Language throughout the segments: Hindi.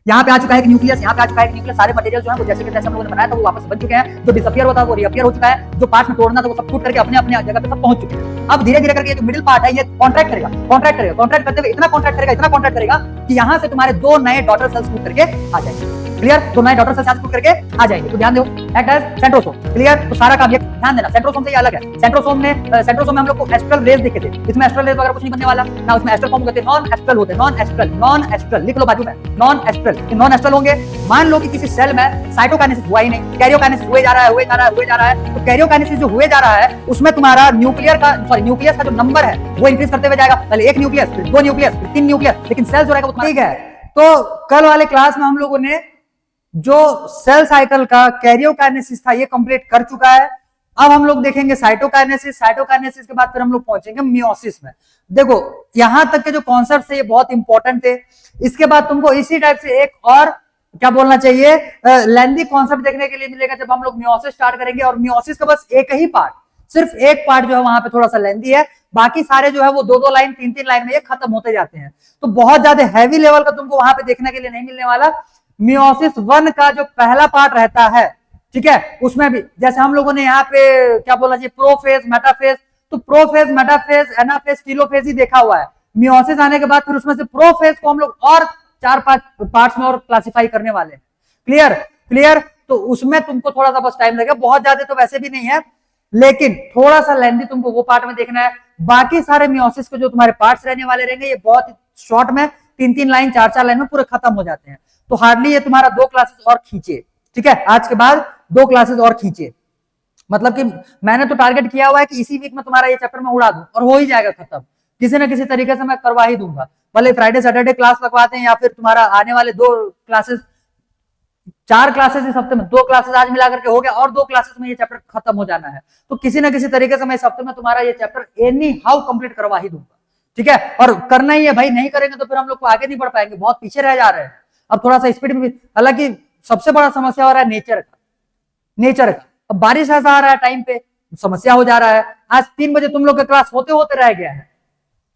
यहाँ पे आ चुका है एक न्यूक्लियस, यहाँ पे आ चुका है एक न्यूक्लियस। सारे मटेरियल जो है वो जैसे कि तैसे हम लोगों ने बनाया था वो वापस बन चुके हैं। जो डिसअपियर होता है वो रिअपियर हो चुका है। जो पार्ट में तोड़ना था वो सब टूट करके अपने अपने जगह पे सब पहुंच चुके हैं। अब धीरे धीरे करके ये जो मिडिल पार्ट है ये कॉन्ट्रैक्ट करेगा, कॉन्ट्रैक्ट करेगा, कॉन्ट्रैक्ट करते हुए इतना कॉन्ट्रैक्ट करेगा, इतना कॉन्ट्रैक्ट करेगा कि यहाँ से तुम्हारे 2 नए डॉटर सेल्स टूट करके आ जाएंगे। क्लियर? 2 नए डॉटर सेल्स टूट करके आ जाएंगे। तो ध्यान दो, एक्ट एज सेंट्रोसोम। क्लियर? तो सारा काम ये ध्यान देना, सेंट्रोसोम से ये अलग है। सेंट्रोसोम में हम लोग को एस्ट्रल रेज देखे थे। इसमें एस्ट्रल रेज वगैरह कुछ नहीं बनने वाला ना। उसमें एस्ट्रल फॉर्म होते हैं, नॉन एस्ट्रल होते हैं, नॉन एस्ट्रल, नॉन एस्ट्रल लिख लो बाजू में, नॉन एस्ट्रल। नॉन एस्ट्रल होंगे। मान लो कि किसी सेल में साइटोकाइनेसिस हुआ ही नहीं, कैरियोकाइनेसिस हुए जा रहा है, हुए जा रहा है, हुए जा रहा है। तो कैरियोकाइनेसिस जो हुए जा रहा है उसमें तुम्हारा न्यूक्लियस का जो नंबर है वो इंक्रीज करते हुए जाएगा। पहले 1 न्यूक्लियस, फिर 2 न्यूक्लियस, फिर 3 न्यूक्लियस, लेकिन सेल जो रहेगा वो ठीक है। तो कल वाले क्लास में हम लोगों ने जो सेल साइकिल का कैरियोकाइनेसिस था ये कंप्लीट कर चुका है। अब हम लोग देखेंगे साइटोकाइनेसिस। साइटोकाइनेसिस के बाद फिर हम लोग पहुंचेंगे मियोसिस में। देखो यहां तक के जो कॉन्सेप्ट है ये बहुत इंपॉर्टेंट थे। इसके बाद तुमको इसी टाइप से एक और क्या बोलना चाहिए, लेंथी कॉन्सेप्ट देखने के लिए मिलेगा जब हम लोग मियोसिस स्टार्ट करेंगे। और मियोसिस का बस एक ही पार्ट, सिर्फ एक पार्ट जो है वहां पे थोड़ा सा लेंथी है, बाकी सारे जो है वो 2-2 लाइन 3-3 लाइन में ये खत्म होते जाते हैं। तो बहुत ज्यादा हैवी लेवल का तुमको वहां पे देखने के लिए नहीं मिलने वाला। मियोसिस 1 का जो पहला पार्ट रहता है, ठीक है, उसमें भी जैसे हम लोगों ने यहाँ पे क्या बोला जी, प्रोफेज, मेटाफेज। तो प्रोफेज, मेटाफेज, एनाफेज, टीलोफेज ही देखा हुआ है। मियोसिस आने के बाद फिर उसमें से प्रोफेज को हम लोग और 4-5 पार्ट्स में और क्लासिफाई करने वाले हैं। क्लियर? क्लियर? तो उसमें तुमको थोड़ा सा बस टाइम लगेगा, बहुत ज्यादा तो वैसे भी नहीं है, लेकिन थोड़ा सा लेंथी तुमको वो पार्ट में देखना है। बाकी सारे मियोसिस के जो तुम्हारे पार्ट्स रहने वाले रहेंगे ये बहुत शॉर्ट में 3-3 लाइन 4-4 लाइन में पूरे खत्म हो जाते हैं। तो हार्डली ये तुम्हारा 2 क्लासेस और खींचे, ठीक है, आज के बाद 2 क्लासेस और खींचे। मतलब कि मैंने तो टारगेट किया हुआ है कि इसी वीक में तुम्हारा ये चैप्टर में उड़ा दूं और हो ही जाएगा खत्म। किसी ना किसी तरीके से मैं करवा ही दूंगा, भले फ्राइडे सैटरडे क्लास लगवाते हैं या फिर तुम्हारा आने वाले 2 क्लासेस, 4 क्लासेस इस हफ्ते में, 2 क्लासेस आज मिला करके हो गया और 2 क्लासेस में ये चैप्टर खत्म हो जाना है। तो किसी ना किसी तरीके से मैं इस हफ्ते में तुम्हारा ये चैप्टर एनी हाउ कंप्लीट करवा ही दूंगा, ठीक है। और करना ही है भाई, नहीं करेंगे तो फिर हम लोग को आगे नहीं बढ़ पाएंगे, बहुत पीछे रह जा रहे हैं। अब थोड़ा सा स्पीड में भी, हालांकि सबसे बड़ा समस्या हो रहा है नेचर का, नेचर का। अब बारिश ऐसा आ रहा है टाइम पे, समस्या हो जा रहा है। आज 3 बजे तुम लोग का क्लास होते होते रह गया है,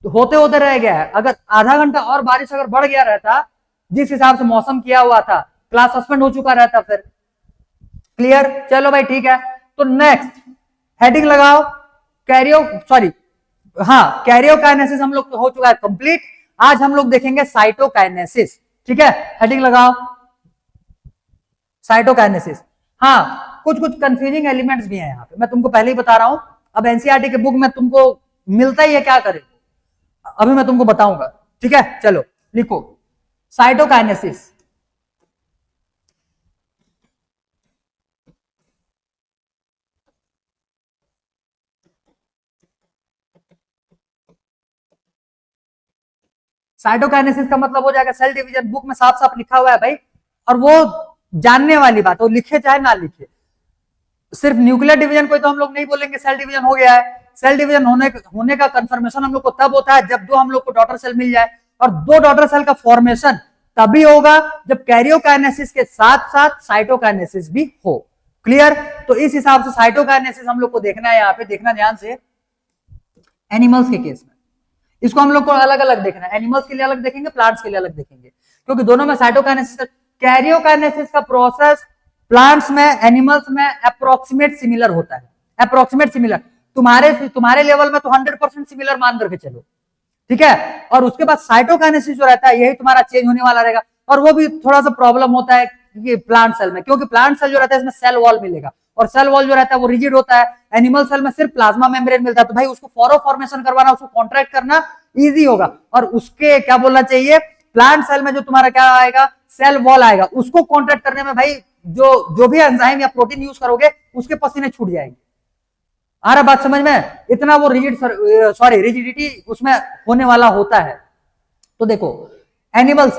तो होते होते रह गया है। अगर आधा घंटा और बारिश अगर बढ़ गया रहता, जिस हिसाब से मौसम किया हुआ था, क्लास सस्पेंड हो चुका रहता फिर। क्लियर? चलो भाई ठीक है। तो नेक्स्ट हेडिंग लगाओ, कैरियोकाइनेसिस हम लोग तो हो चुका है कंप्लीट। आज हम लोग देखेंगे साइटोकाइनेसिस, ठीक है। हेडिंग लगाओ साइटोकाइनेसिस। हाँ, कुछ कुछ कंफ्यूजिंग एलिमेंट्स भी हैं यहाँ पे, मैं तुमको पहले ही बता रहा हूं। अब एनसीईआरटी के बुक में तुमको मिलता ही है, क्या करे, अभी मैं तुमको बताऊंगा, ठीक है। चलो लिखो साइटोकाइनेसिस। साइटोकाइनेसिस का मतलब हो जाएगा सेल डिवीजन। बुक में साफ साफ लिखा हुआ है भाई, और वो जानने वाली बात, वो लिखे चाहे ना लिखे। सिर्फ न्यूक्लियर डिवीजन को तो हम लोग नहीं बोलेंगे सेल डिवीजन हो गया है। सेल डिवीजन होने का कंफर्मेशन हम लोग को तब होता है जब 2 हम लोग को डॉटर सेल मिल जाए, और 2 डॉटर सेल का फॉर्मेशन तभी होगा जब कैरियोकाइनेसिस के साथ साथ साइटोकाइनेसिस भी हो। क्लियर? तो इस हिसाब से साइटोकाइनेसिस हम लोग को देखना है, यहाँ पे देखना ध्यान से। एनिमल्स के केस में इसको हम लोग को अलग अलग देखना है, एनिमल्स के लिए अलग देखेंगे, प्लांट्स के लिए अलग देखेंगे, क्योंकि दोनों में साइटोकाइनेसिस, कैरियोकाइनेसिस का प्रोसेस प्लांट्स में, एनिमल्स में अप्रोक्सीमेट सिमिलर होता है। अप्रोक्सीमेट सिमिलर तुम्हारे लेवल में तो 100% सिमिलर मान करके चलो, ठीक है। और उसके बाद साइटोकाइनेसिस जो रहता है यही तुम्हारा चेंज होने वाला रहेगा, और वो भी थोड़ा सा प्रॉब्लम होता है कि प्लांट सेल में, क्योंकि प्लांट सेल जो रहता है इसमें सेल वॉल मिलेगा, और सेल वॉल जो रहता है वो रिजिड होता है। एनिमल सेल में सिर्फ प्लाज्मा मेम्ब्रेन मिलता है, तो भाई उसको फोरो फॉर्मेशन करवाना, उसको कॉन्ट्रैक्ट करना इजी होगा। और उसके क्या बोलना चाहिए, प्लांट सेल में जो तुम्हारा क्या आएगा, सेल वॉल आएगा, उसको कॉन्ट्रैक्ट करने में भाई जो भी एंजाइम या प्रोटीन यूज करोगे उसके पसीने छूट जाएंगे। आ रहा बात समझ में? इतना वो रिजिडिटी उसमें होने वाला होता है। तो देखो एनिमल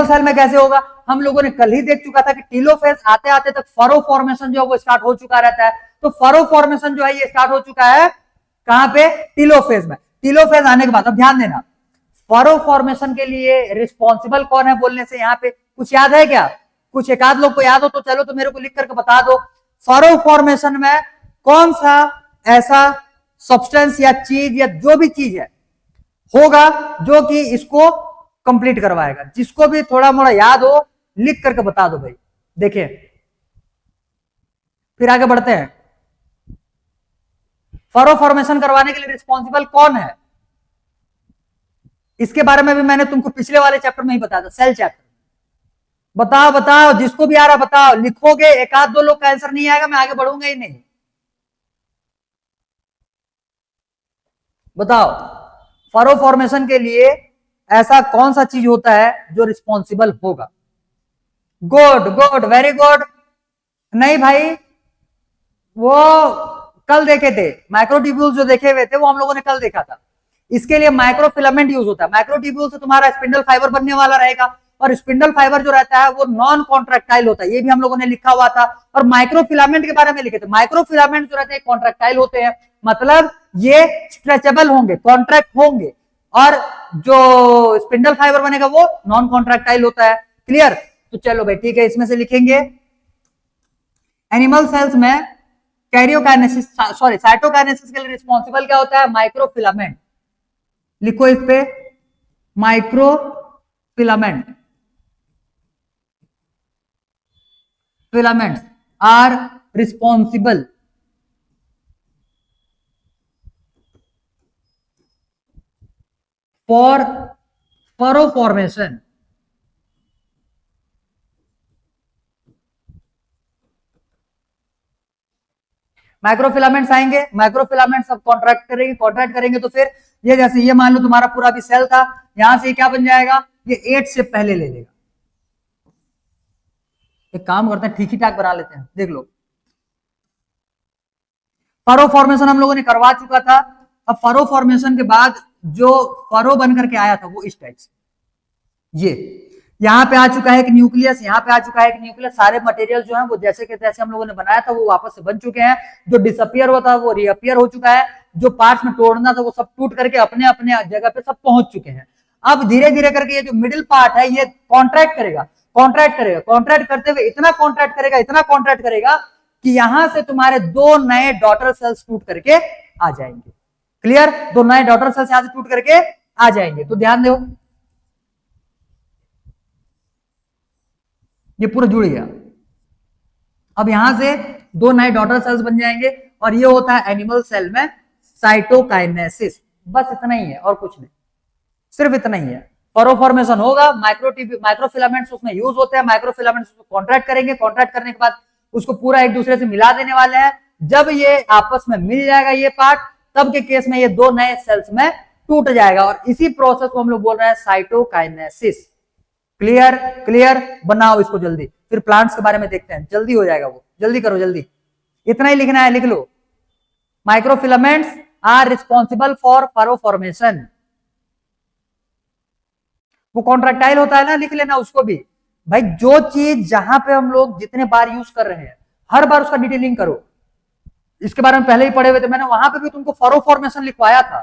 सेल में कैसे होगा, हम लोगों ने कल ही देख चुका था कि टीलोफेज आते आते तक फरो फॉर्मेशन जो है वो स्टार्ट हो चुका रहता है। तो फरो फॉर्मेशन जो है ये स्टार्ट हो चुका है कहां पे, टीलोफेज में। टीलोफेज आने के बाद अब ध्यान देना, फरो फॉर्मेशन के लिए रिस्पॉन्सिबल कौन है बोलने से, यहाँ पे कुछ याद है क्या? कुछ एक आध लोग को याद हो तो चलो तो मेरे को लिख करके बता दो। फरो फॉर्मेशन में कौन सा ऐसा सब्सटेंस या चीज या जो भी चीज है होगा जो कि इसको कंप्लीट करवाएगा। जिसको भी थोड़ा मोड़ा याद हो लिख करके बता दो भाई। देखिए फिर आगे बढ़ते हैं। फरो फॉर्मेशन करवाने के लिए रिस्पॉन्सिबल कौन है, इसके बारे में भी मैंने तुमको पिछले वाले चैप्टर में ही बताया था, सेल चैप्टर। बताओ बताओ, जिसको भी आ रहा बताओ, लिखोगे। एक आध दो लोग का आंसर नहीं आएगा, मैं आगे बढ़ूंगा ही नहीं। बताओ फरो फॉर्मेशन के लिए ऐसा कौन सा चीज होता है जो रिस्पॉन्सिबल होगा। Good good, very good. नहीं भाई, वो कल देखे थे माइक्रोट्यूब्यूल्स, जो देखे हुए थे वो हम लोगों ने कल देखा था। इसके लिए माइक्रोफिलामेंट यूज होता है। माइक्रोट्यूब्यूल से तुम्हारा स्पिंडल फाइबर बनने वाला रहेगा, और स्पिंडल फाइबर जो रहता है वो नॉन कॉन्ट्रैक्टाइल होता है, ये भी हम लोगों ने लिखा हुआ था। और माइक्रोफिलामेंट के बारे में लिखे थे, माइक्रोफिलामेंट जो रहते हैं कॉन्ट्रैक्टाइल होते हैं, मतलब ये स्ट्रेचेबल होंगे, कॉन्ट्रैक्ट होंगे, और जो स्पिंडल फाइबर बनेगा वो नॉन कॉन्ट्रैक्टाइल होता है। क्लियर? तो चलो भाई ठीक है, इसमें से लिखेंगे एनिमल सेल्स में कैरियोकाइनेसिस, सॉरी साइटोकाइनेसिस के लिए रिस्पॉन्सिबल क्या होता है, माइक्रोफिलामेंट। लिखो इस पे, microfilament, filaments are responsible for furrow formation। Microfilaments आएंगे, माइक्रोफिलामेंट्स सब कॉन्ट्रैक्ट करेंगे तो फिर ये, जैसे ये मान लो तुम्हारा पूरा भी सेल था, यहां से क्या बन जाएगा, ये 8 से पहले ले लेगा। एक काम करते हैं, ठीक ही ठाक बना लेते हैं, देख लो। फरो फॉर्मेशन हम लोगों ने करवा चुका था। अब फरो फॉर्मेशन के बाद जो फरो बन करके आया था वो इस टाइप से, ये यहाँ पे आ चुका है एक न्यूक्लियस, यहाँ पे आ चुका है एक न्यूक्लियस। सारे मटेरियल जो है वो जैसे के तैसे हम लोगों ने बनाया था वो वापस से बन चुके हैं। जो डिसअपियर हुआ था वो रीअपियर हो चुका है, जो पार्ट्स में तोड़ना था वो सब टूट करके अपने अपने जगह पे सब पहुंच चुके हैं। अब धीरे धीरे करके ये जो मिडिल पार्ट है ये कॉन्ट्रैक्ट करेगा, कॉन्ट्रैक्ट करेगा, कॉन्ट्रैक्ट करते हुए इतना कॉन्ट्रैक्ट करेगा, इतना कॉन्ट्रैक्ट करेगा कि यहां से तुम्हारे दो नए डॉटर सेल्स टूट करके आ जाएंगे। क्लियर? दो नए डॉटर सेल्स यहां से टूट करके आ जाएंगे। तो ध्यान दो, ये पूरा जुड़ गया। अब यहां से दो नए डॉटर सेल्स बन जाएंगे, और ये होता है एनिमल सेल में साइटोकाइनेसिस। बस इतना ही है और कुछ नहीं, सिर्फ इतना ही है। फरो फॉर्मेशन होगा, माइक्रोफिलामेंट्स उसमें यूज होते हैं, माइक्रोफिलामेंट्स उसको कॉन्ट्रैक्ट करेंगे, कॉन्ट्रैक्ट करने के बाद उसको पूरा एक दूसरे से मिला देने वाले हैं। जब ये आपस में मिल जाएगा ये पार्ट, तब के केस में ये दो नए सेल्स में टूट जाएगा, और इसी प्रोसेस को हम लोग बोल रहे हैं साइटोकाइनेसिस। क्लियर? क्लियर? बनाओ इसको जल्दी, फिर प्लांट्स के बारे में देखते हैं, जल्दी हो जाएगा वो, जल्दी करो जल्दी। इतना ही लिखना है, लिख लो। Microfilaments are responsible for furrow formation. वो कॉन्ट्रैक्टाइल होता है ना, लिख लेना उसको भी भाई। जो चीज जहां पे हम लोग जितने बार यूज कर रहे हैं हर बार उसका डिटेलिंग करो। इसके बारे में पहले ही पढ़े हुए थे, मैंने वहां पे भी तुमको फरो फॉर्मेशन लिखवाया था।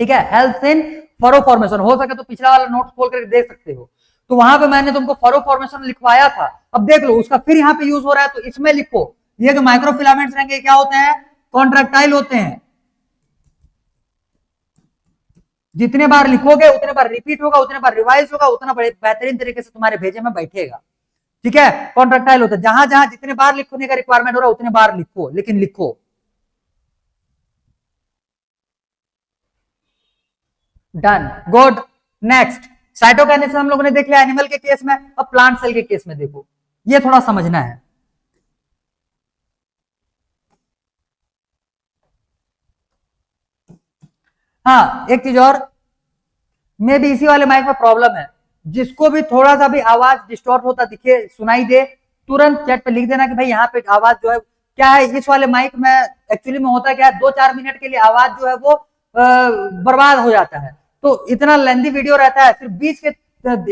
ठीक है, हेल्थ इन फरो फॉर्मेशन, हो सके तो पिछला वाला नोट खोल कर देख सकते हो। तो वहां पे मैंने तुमको फरो फॉर्मेशन लिखवाया था। अब देख लो उसका फिर यहाँ पे यूज हो रहा है, तो इसमें लिखो ये जो माइक्रोफिलामेंट्स रहेंगे क्या होते हैं, कॉन्ट्रैक्टाइल होते हैं। जितने बार लिखोगे उतने बार रिपीट होगा, उतने बार रिवाइज होगा, उतना बेहतरीन तरीके से तुम्हारे भेजे में बैठेगा। ठीक है, कॉन्ट्रैक्टाइल होता है। जहां जहां जितने बार लिखने का रिक्वायरमेंट हो रहा है उतने बार लिखो, लेकिन लिखो। Done, good. नेक्स्ट, साइटोकाइनेसिस हम लोगों ने देख लिया एनिमल के केस में। अब प्लांट सेल के केस में देखो, ये थोड़ा समझना है। हाँ, एक चीज और, मे भी इसी वाले माइक में प्रॉब्लम है। जिसको भी थोड़ा सा भी आवाज डिस्टॉर्ट होता दिखे, सुनाई दे, तुरंत चैट पे लिख देना कि भाई यहाँ पे आवाज जो है क्या है। इस वाले माइक में एक्चुअली में होता क्या है, 2-4 मिनट के लिए आवाज जो है वो बर्बाद हो जाता है। तो इतना लेंथी वीडियो रहता है, फिर बीच के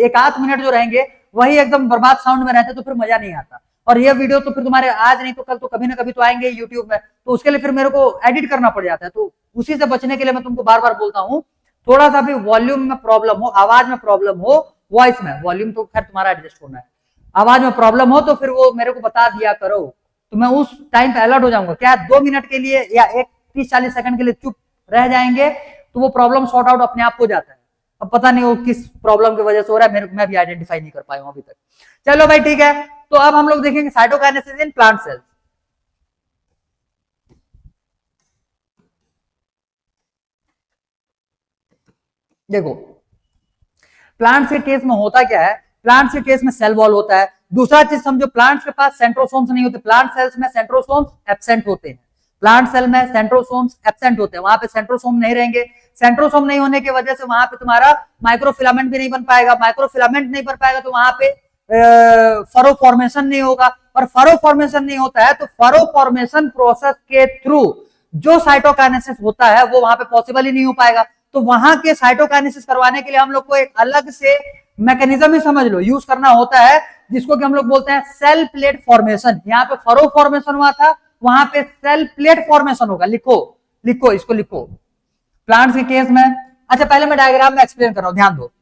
1-8 मिनट जो रहेंगे वही एकदम बर्बाद साउंड में रहते हैं, तो फिर मजा नहीं आता। और ये वीडियो तो फिर तुम्हारे आज नहीं तो कल तो कभी ना कभी तो आएंगे यूट्यूब में, तो उसके लिए फिर मेरे को एडिट करना पड़ जाता है। तो उसी से बचने के लिए मैं तुमको बार बार बोलता हूँ, थोड़ा सा भी वॉल्यूम में प्रॉब्लम हो, आवाज में प्रॉब्लम हो, वॉइस में, वॉल्यूम तो खैर तुम्हारा एडजस्ट होना है, आवाज में प्रॉब्लम हो तो फिर वो मेरे को बता दिया करो, तो मैं उस टाइम पे अलर्ट हो जाऊंगा। क्या 2 मिनट के लिए या 30-40 सेकंड के लिए चुप रह जाएंगे तो वो प्रॉब्लम सॉर्ट आउट अपने आप हो जाता है। अब पता नहीं वो किस प्रॉब्लम की वजह से हो रहा है, मैं भी आइडेंटिफाई नहीं कर पाया हूं अभी तक। चलो भाई ठीक है, तो अब हम लोग देखेंगे साइटोकाइनेसिस इन प्लांट सेल्स। देखो प्लांट्स के केस में होता क्या है, प्लांट्स के केस में सेल वॉल होता है। दूसरा चीज समझो, प्लांट्स के पास सेंट्रोसोम्स नहीं होते, प्लांट सेल्स में सेंट्रोसोम्स एब्सेंट होते हैं। प्लांट सेल में सेंट्रोसोम्स एब्सेंट होते हैं, वहां पे सेंट्रोसोम नहीं रहेंगे। सेंट्रोसोम नहीं होने की वजह से वहां पे तुम्हारा माइक्रोफिलामेंट भी नहीं बन पाएगा, माइक्रोफिलामेंट नहीं बन पाएगा तो वहां पे फरो फॉर्मेशन नहीं होगा, और फरो फॉर्मेशन नहीं होता है तो फरो फॉर्मेशन प्रोसेस के थ्रू जो साइटोकाइनेसिस होता है वो वहां पे पॉसिबल ही नहीं हो पाएगा। तो वहां के साइटोकाइनेसिस करवाने के लिए हम लोग को एक अलग से मैकेनिज्म ही समझ लो यूज करना होता है, जिसको कि हम लोग बोलते हैं सेल प्लेट फॉर्मेशन। यहाँ पे फरो फॉर्मेशन हुआ था, वहां पे सेल प्लेट फॉर्मेशन होगा। लिखो लिखो इसको लिखो प्लांट्स के केस में। अच्छा पहले मैं डायग्राम में एक्सप्लेन कर रहा हूं, ध्यान दो।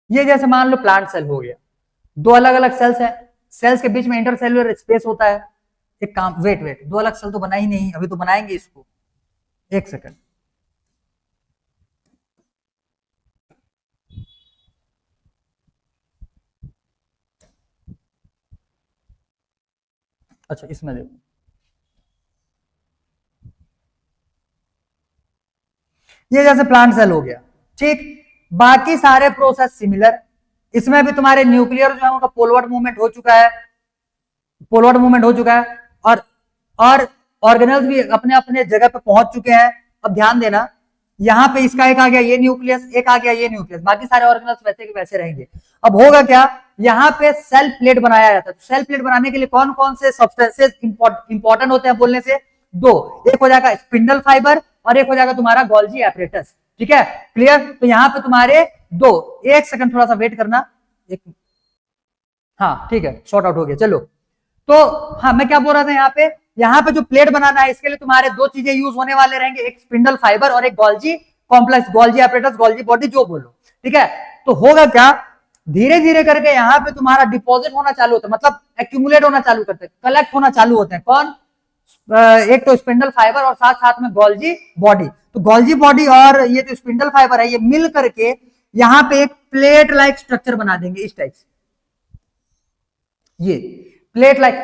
ये जैसे मान लो प्लांट सेल हो गया, दो अलग अलग सेल्स है, सेल्स के बीच में इंटरसेलुलर स्पेस होता है। एक काम, वेट वेट, दो अलग सेल तो बना ही नहीं, अभी तो बनाएंगे इसको, एक सेकंड। अच्छा इसमें देखो, ये जैसे प्लांट सेल हो गया, ठीक। बाकी सारे प्रोसेस सिमिलर, इसमें भी तुम्हारे न्यूक्लियर जो है उनका पोलवर्ड मूवमेंट हो चुका है, पोलवर्ड मूवमेंट हो चुका है, और ऑर्गेनल्स भी अपने अपने जगह पे पहुंच चुके हैं। अब ध्यान देना, यहाँ पे इसका एक आ गया ये न्यूक्लियस, एक आ गया ये न्यूक्लियस, बाकी सारे ऑर्गेनल्स वैसे के वैसे रहेंगे। अब होगा क्या, यहाँ पे सेल प्लेट बनाया जाता है। सेल प्लेट बनाने के लिए कौन कौन से सब्सटेंसेस इंपॉर्टेंट होते हैं बोलने से, दो, एक हो जाएगा स्पिंडल फाइबर और एक हो जाएगा तुम्हारा गोल्जी एपरेटस। ठीक है, क्लियर। तो यहाँ पे तुम्हारे दो, एक सेकंड थोड़ा सा वेट करना, एक, हाँ ठीक है, शॉर्ट आउट हो गया। चलो तो हाँ, मैं क्या बोल रहा था, यहाँ पे जो प्लेट बनाना है इसके लिए तुम्हारे दो चीजें यूज होने वाले रहेंगे, एक स्पिंडल फाइबर और एक Golgi complex, Golgi apparatus, Golgi body, जो बोलो। ठीक है, तो होगा क्या, धीरे धीरे करके यहाँ पे तुम्हारा डिपॉजिट होना चालू होता है, मतलब एक्यूमुलेट होना चालू करते हैं, कलेक्ट होना चालू होते हैं। कौन, एक तो स्पिंडल फाइबर और साथ साथ में गोल्जी बॉडी। तो गोल्जी बॉडी और ये जो स्पिंडल फाइबर है ये मिल करके यहाँ पे एक प्लेट लाइक स्ट्रक्चर बना देंगे इस टाइप से। ये प्लेट लाइक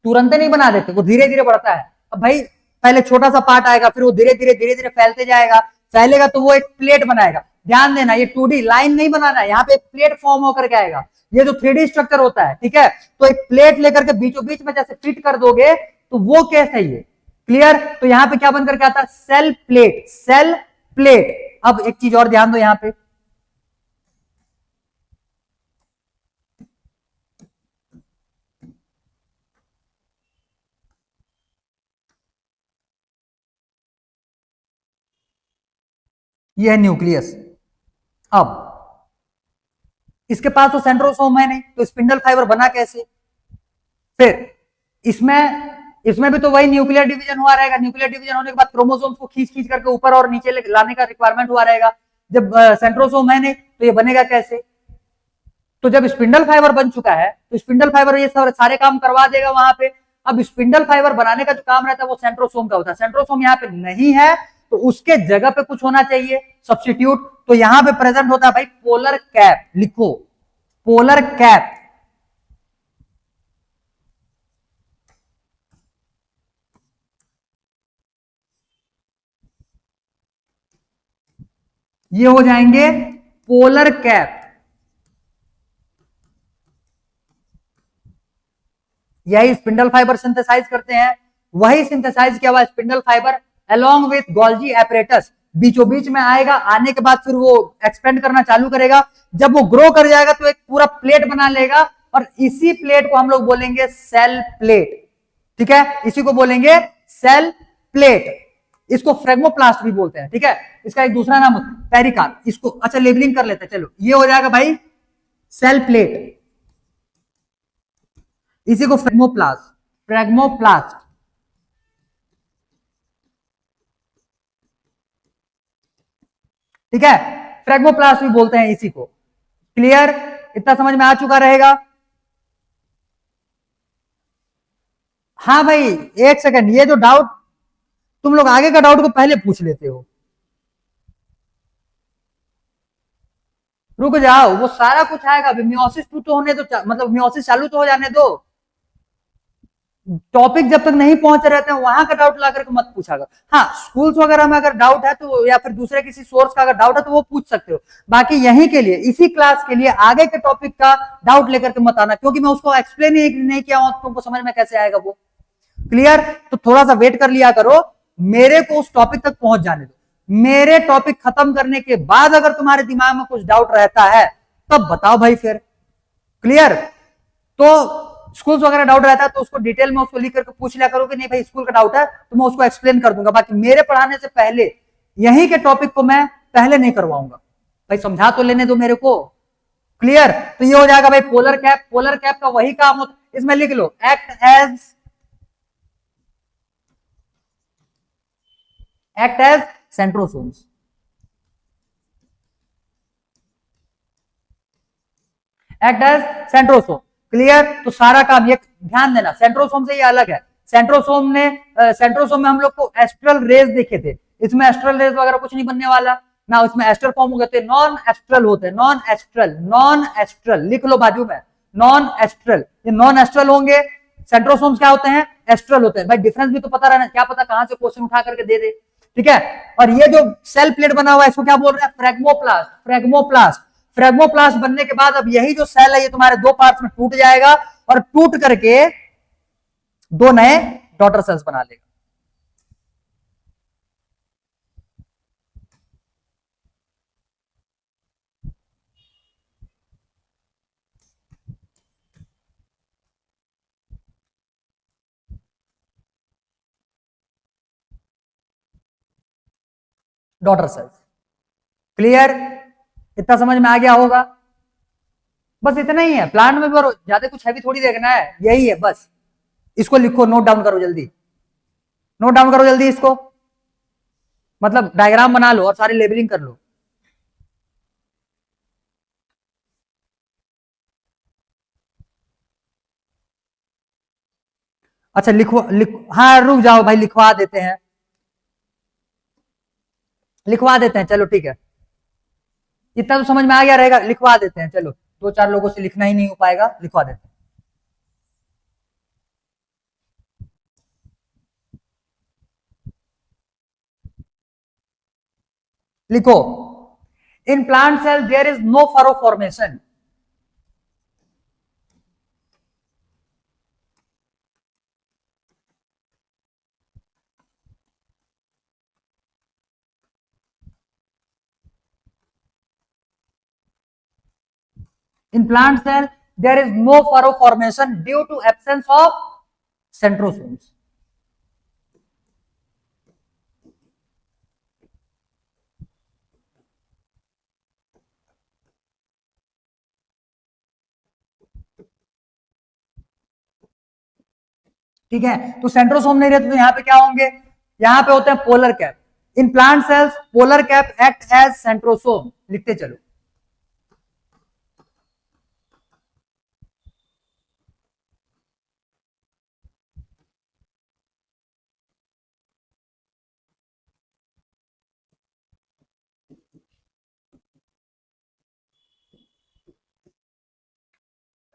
तुरंत नहीं बना देते, वो धीरे धीरे बढ़ता है। अब भाई पहले छोटा सा पार्ट आएगा, फिर वो धीरे धीरे फैलते जाएगा, फैलेगा तो वो एक प्लेट बनाएगा। ध्यान देना, ये 2D लाइन नहीं बनाना है, यहाँ पे प्लेट फॉर्म होकर के आएगा। ये जो 3D स्ट्रक्चर होता है, ठीक है, तो एक प्लेट लेकर के बीचों बीच में जैसे फिट कर दोगे तो वो केस है ये, क्लियर। तो यहाँ पे क्या बन करके आता है, सेल प्लेट, सेल प्लेट। अब एक चीज और ध्यान दो यहाँ पे, ये है न्यूक्लियस। अब इसके पास तो सेंट्रोसोम है नहीं, तो स्पिंडल फाइबर बना कैसे। फिर इसमें इसमें भी तो वही न्यूक्लियर डिवीजन हुआ रहेगा, न्यूक्लियर डिवीजन होने के बाद क्रोमोसोम्स को खींच खींच करके ऊपर और नीचे लाने का रिक्वायरमेंट हुआ रहेगा। जब सेंट्रोसोम है नहीं तो ये बनेगा कैसे। तो जब स्पिंडल फाइबर बन चुका है तो स्पिंडल फाइबर ये सारे काम करवा देगा वहां पे। अब स्पिंडल फाइबर बनाने का जो काम रहता है वो सेंट्रोसोम का होता है, सेंट्रोसोम यहाँ पे नहीं है तो उसके जगह पे कुछ होना चाहिए सब्स्टिट्यूट। तो यहां पे प्रेजेंट होता है भाई पोलर कैप, लिखो पोलर कैप। ये हो जाएंगे पोलर कैप, यही स्पिंडल फाइबर सिंथेसाइज करते हैं। वही सिंथेसाइज किया हुआ spindle fibre along with Golgi apparatus बीचों बीच में आएगा, आने के बाद फिर वो एक्सपेंड करना चालू करेगा। जब वो ग्रो कर जाएगा तो एक पूरा प्लेट बना लेगा और इसी प्लेट को हम लोग बोलेंगे सेल प्लेट। ठीक है, इसी को बोलेंगे सेल प्लेट। इसको फ्रेगमोप्लास्ट भी बोलते हैं। ठीक है, इसका एक दूसरा नाम पेरिकार्प। इसको अच्छा लेबलिंग कर लेते हैं, चलो ये हो जाएगा भाई सेल प्लेट, इसी को फ्रेगमोप्लास्ट। फ्रेगमोप्लास्ट, ठीक है, फ्रेगमोप्लास्ट भी बोलते हैं इसी को। क्लियर, इतना समझ में आ चुका रहेगा। हाँ भाई, एक सेकंड, ये जो डाउट तुम लोग आगे का डाउट को पहले पूछ लेते हो, रुक जाओ, वो सारा कुछ आएगा अभी। मियोसिस टू तो होने दो, मतलब मियोसिस चालू तो हो जाने दो। टॉपिक जब तक नहीं पहुंच रहते हैं वहां का डाउट ला करके मत पूछा कर। हाँ, स्कूल्स वगैरह में अगर डाउट है तो, या फिर दूसरे किसी सोर्स का अगर डाउट है तो वो पूछ सकते हो। बाकी यहीं के लिए, इसी क्लास के लिए आगे के टॉपिक का डाउट लेकर के मत आना, क्योंकि मैं उसको एक्सप्लेन ही नहीं किया हूं, तुमको समझ में कैसे आएगा वो। क्लियर, तो थोड़ा सा वेट कर लिया करो, मेरे को उस टॉपिक तक पहुंच जाने दो। मेरे टॉपिक खत्म करने के बाद अगर तुम्हारे दिमाग में कुछ डाउट रहता है तब बताओ भाई फिर। क्लियर, तो स्कूल्स वगैरह डाउट रहता है तो उसको डिटेल में उसको लिख करके पूछ लिया करो कि नहीं भाई स्कूल का डाउट है, तो मैं उसको एक्सप्लेन कर दूंगा। बाकी मेरे पढ़ाने से पहले यहीं के टॉपिक को मैं पहले नहीं करवाऊंगा भाई, समझा तो लेने दो मेरे को। क्लियर, तो ये हो जाएगा भाई पोलर कैप। पोलर कैप का वही काम होता, इसमें लिख लो, act as centrosomes, act as centrosome. Clear, तो सारा काम ये ध्यान देना, सेंट्रोसोम से ये अलग है। सेंट्रोसोम में हम लोग को एस्ट्रल रेज देखे थे, इसमें एस्ट्रल रेज वगैरह कुछ नहीं बनने वाला ना, इसमें एस्ट्रल फॉर्म हो गए थे, नॉन एस्ट्रल होते हैं, नॉन एस्ट्रल, नॉन एस्ट्रल लिख लो बाजू में, नॉन एस्ट्रल, ये नॉन एस्ट्रल होंगे। सेंट्रोसोम्स क्या होते हैं? एस्ट्रल होते हैं। भाई डिफरेंस भी तो पता रहना, क्या पता कहां से क्वेश्चन उठा करके दे दे, ठीक है। और ये जो सेल प्लेट बना हुआ है इसको क्या बोल रहे हैं? फ्रेगमोप्लास्ट, फ्रेगमोप्लास्ट। फ्रेगमोप्लास्ट बनने के बाद अब यही जो सेल है ये तुम्हारे दो पार्ट्स में टूट जाएगा और टूट करके दो नए डॉटर सेल्स बना लेगा। Daughter cells. क्लियर, इतना समझ में आ गया होगा। बस इतना ही है, प्लांट में भी और ज्यादा कुछ हैवी थोड़ी देखना है, यही है बस। इसको लिखो, नोट डाउन करो जल्दी, नोट डाउन करो जल्दी इसको, मतलब डायग्राम बना लो और सारी लेबलिंग कर लो। अच्छा हाँ रुक जाओ भाई, लिखवा देते हैं, लिखवा देते हैं, चलो ठीक है, इतना तो समझ में आ गया रहेगा, लिखवा देते हैं। चलो, दो चार लोगों से लिखना ही नहीं हो पाएगा, लिखवा देते हैं। लिखो, in plant cell there is no furrow formation. In plant cell, there is no furrow formation due to absence of centrosomes. ठीक है, तो सेंट्रोसोम नहीं रहते तो यहां पे क्या होंगे? यहां पे होते हैं polar cap. In plant cells polar cap act as centrosome, लिखते चलो।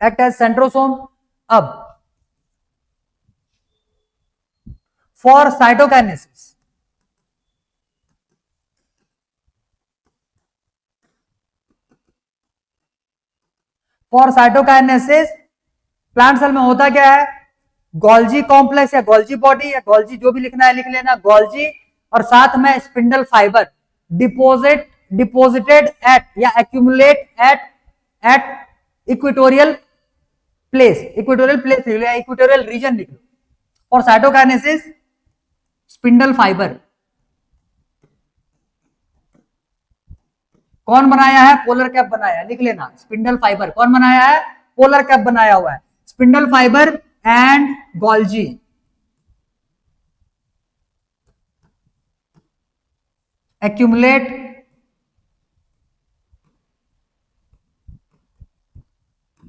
Act as centrosome. अब for cytokinesis, for cytokinesis plant cell में होता क्या है? गोल्जी कॉम्प्लेक्स या गोल्जी बॉडी या गोल्जी, जो भी लिखना है लिख लेना, गोल्जी, और साथ में स्पिंडल फाइबर डिपोजिटेड एट या accumulate at equatorial place, equatorial place लिख लो या इक्वेटोरियल रीजन लिख लो। और साइटोकाइनेसिस स्पिंडल फाइबर कौन बनाया है? पोलर कैप बनाया है, लिख लेना, स्पिंडल फाइबर कौन बनाया है? पोलर कैप बनाया हुआ है। Spindle fibre and Golgi accumulate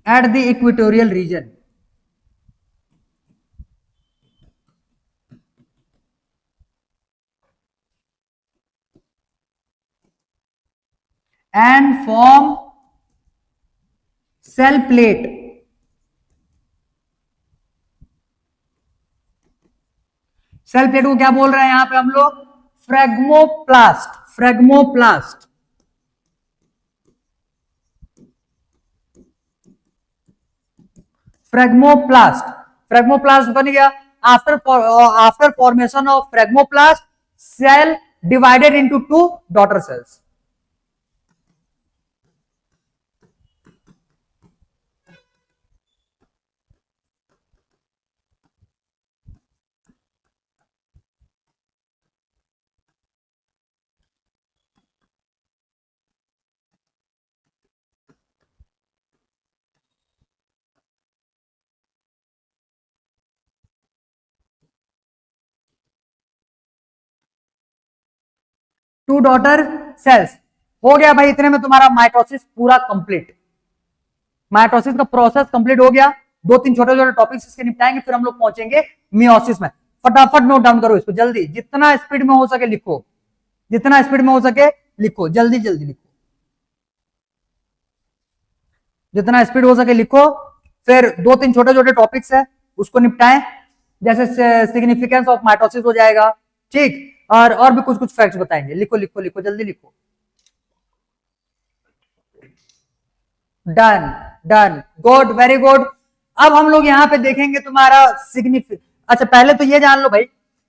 at the equatorial region. And form cell plate cell plate को क्या बोल रहे हैं यहां पे हम लोग? फ्रेगमोप्लास्ट, फ्रेगमोप्लास्ट। फ्रेगमोप्लास्ट, फ्रेगमोप्लास्ट बन गया। After formation of phragmoplast cell divided into 2 daughter cells. Two daughter cells हो गया भाई। इतने में तुम्हारा माइटोसिस पूरा कंप्लीट, माइटोसिस का प्रोसेस कंप्लीट हो गया। 2-3 छोटे छोटे टॉपिक्स इसके निपटाएंगे, फिर हम लोग पहुंचेंगे मियोसिस में। फटाफट नोट डाउन करो इसको जल्दी, जितना स्पीड में हो सके लिखो, जितना स्पीड में हो सके लिखो, जल्दी जल्दी लिखो, जितना स्पीड हो सके लिखो। फिर 2-3 छोटे छोटे टॉपिक्स है उसको निपटाएं, जैसे सिग्निफिकेंस ऑफ माइटोसिस हो जाएगा, ठीक, और भी कुछ कुछ फैक्ट्स बताएंगे। लिखो लिखो लिखो, जल्दी लिखो। Done done, good, very good. अब हम लोग यहाँ पे देखेंगे तुम्हारा अच्छा पहले तो ये जान लो भाई,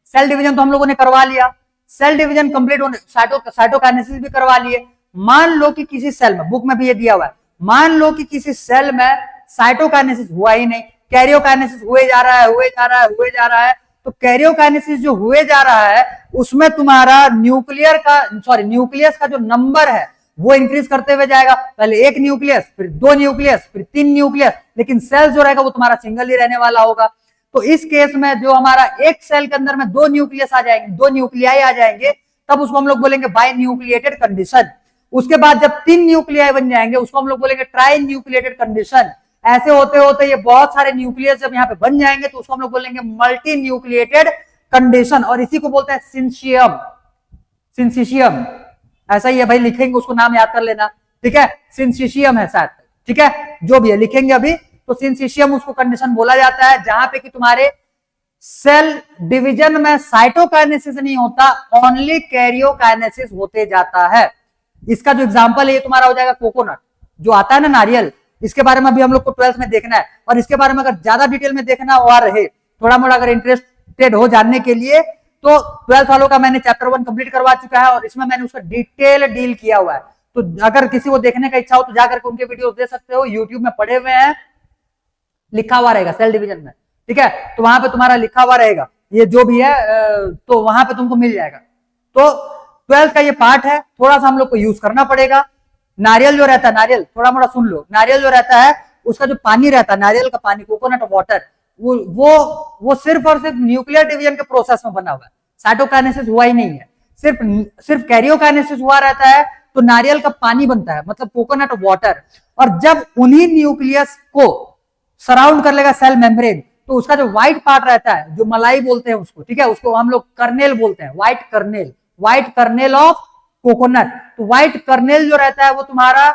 सेल डिवीजन तो हम लोगों ने करवा लिया, सेल डिवीजन कंप्लीट होने साइटोकाइनेसिस भी करवा लिए। मान लो कि किसी सेल में, बुक में भी ये दिया हुआ है, मान लो कि किसी सेल में साइटोकाइनेसिस हुआ ही नहीं, कैरियोकाइनेसिस हुए जा रहा है, हुए जा रहा है, हुए जा रहा है। तो कैरियोकाइनेसिस जो हुए जा रहा है उसमें तुम्हारा न्यूक्लियस का जो नंबर है वो इंक्रीज करते हुए जाएगा। पहले 1 न्यूक्लियस, फिर 2 न्यूक्लियस, फिर 3 न्यूक्लियस, लेकिन सेल जो रहेगा वो तुम्हारा सिंगल ही रहने वाला होगा। तो इस केस में जो हमारा एक सेल के अंदर में 2 न्यूक्लियस आ जाएंगे, 2 न्यूक्लियाई आ जाएंगे, तब उसको हम लोग बोलेंगे बाय न्यूक्लिएटेड कंडीशन। उसके बाद जब 3 न्यूक्लियाई बन जाएंगे उसको हम लोग बोलेंगे ट्राई न्यूक्लिएटेड कंडीशन। ऐसे होते होते ये बहुत सारे न्यूक्लियस जब यहाँ पे बन जाएंगे तो उसको हम लोग बोलेंगे मल्टी न्यूक्लिएटेड कंडीशन, और इसी को बोलते हैं सिंशियम। सिंसिशियम ऐसा ही है भाई, लिखेंगे उसको, नाम याद कर लेना, ठीक है। सिंसिशियम है शायद, ठीक है, जो भी है लिखेंगे अभी। तो सिंसिशियम उसको कंडीशन बोला जाता है जहां पे कि तुम्हारे सेल डिवीजन में साइटोकाइनेसिस नहीं होता, ओनली कैरियोकाइनेसिस होते जाता है। इसका जो एग्जांपल है ये तुम्हारा हो जाएगा कोकोनट, जो आता है ना नारियल। इसके बारे में भी हम लोग को 12th में देखना है, और इसके बारे में अगर ज्यादा डिटेल में देखना हुआ रहे, थोड़ा मोड़ा अगर इंटरेस्टेड हो जानने के लिए, तो 12th वालों का मैंने चैप्टर 1 कंप्लीट करवा चुका है और इसमें मैंने उसका डिटेल डील किया हुआ है। तो अगर किसी को देखने का इच्छा हो तो जाकर के उनके वीडियोस देख सकते हो, यूट्यूब में पड़े हुए हैं, लिखा हुआ रहेगा सेल डिवीजन में, ठीक है। तो वहां पे तुम्हारा लिखा हुआ रहेगा ये जो भी है, तो वहां पे तुमको मिल जाएगा। तो 12th का ये पार्ट है, थोड़ा सा हम लोग को यूज करना पड़ेगा। नारियल जो रहता है, नारियल थोड़ा मोड़ा सुन लो, नारियल जो रहता है उसका जो पानी रहता है, नारियल का पानी, कोकोनट वाटर, वो सिर्फ और सिर्फ न्यूक्लियर डिवीजन के प्रोसेस में बना हुआ है, साइटोकाइनेसिस हुआ ही नहीं है। सिर्फ कैरियोकाइनेसिस हुआ रहता है तो नारियल का पानी बनता है, मतलब कोकोनट वाटर। और जब उन्हीं न्यूक्लियस को सराउंड कर लेगा सेल मेम्ब्रेन, तो उसका जो व्हाइट पार्ट रहता है, जो मलाई बोलते हैं उसको, ठीक है, उसको हम लोग कर्नेल बोलते हैं, व्हाइट कर्नेल ऑफ कोकोनट। तो व्हाइट कर्नेल जो रहता है वो तुम्हारा